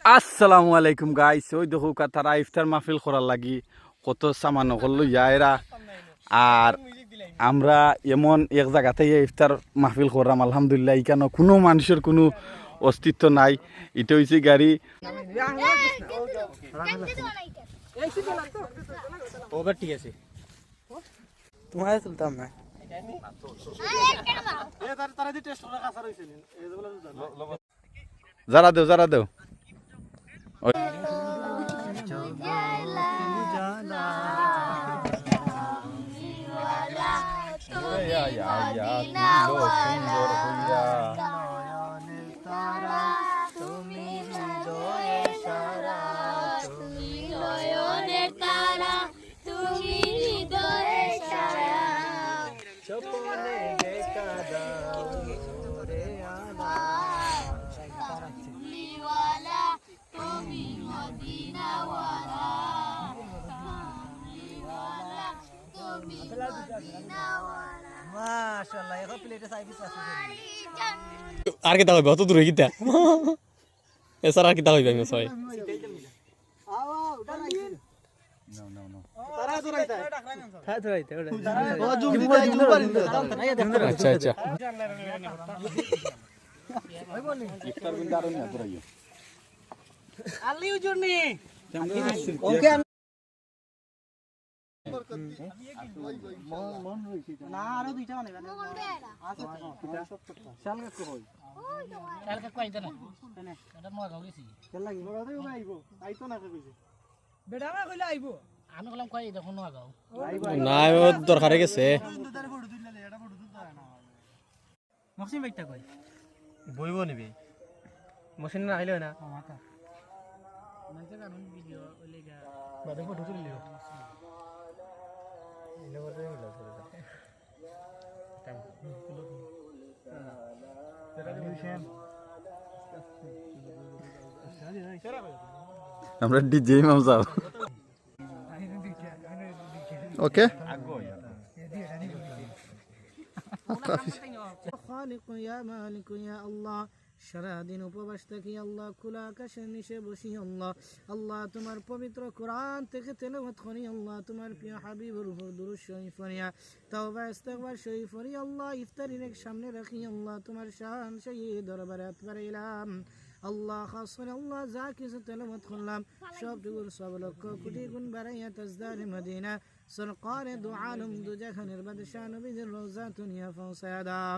আসসালামু আলাইকুম গাইস, ওই দেখো তারা ইফতার মাহফিল করার লাগি কত সামান করলো যায়রা। আর আমরা এমন এক জায়গাতে ইফতার মাহফিল করলাম, আলহামদুলিল্লাহ। এখানে কোনো মানুষের কোনো অস্তিত্ব নাই। এটা হয়েছে গাড়ি ঠিক আছে, তোমার তুলতাম না। যারা দেও আর কিতা হইব? অত দূরে কিতা এছাড়া আর কিতা হইবে? আমি সবাই আচ্ছা আচ্ছা নাই দরকার গেছে। বইব নিবি মশিন না আইলে না আমরা ডিজে ইমাম সাহেব। ওকে খালিক ইয়া মালিক ইয়া আল্লাহ, সারাদিন উপবাস থাকি আল্লাহ, খোলা আকাশের নিচে বসি আল্লাহ। আল্লাহ তোমার পবিত্র কোরআন থেকে তেলাওয়াত করি আল্লাহ, তোমার প্রিয় হাবিবুর উপর দুরূদ শরীফ পড়িয়া তাওবা ইস্তিগফার শরীফ পড়ি আল্লাহ। ইফতারির সামনে রাখি আল্লাহ, তোমার শান সেই দরবারে হাত বাড়াইলাম আল্লাহ। খাস করে আল্লাহ যা কিছু তেলাওয়াত করলাম সবটুকুর সব লক্ষ কোটি গুণ বাড়াইয়া তাজদারে মদিনা সরকারে দু আলম দু জাহানের বাদশা নবীদের রওজা দুনিয়া পৌঁছায়া দাও।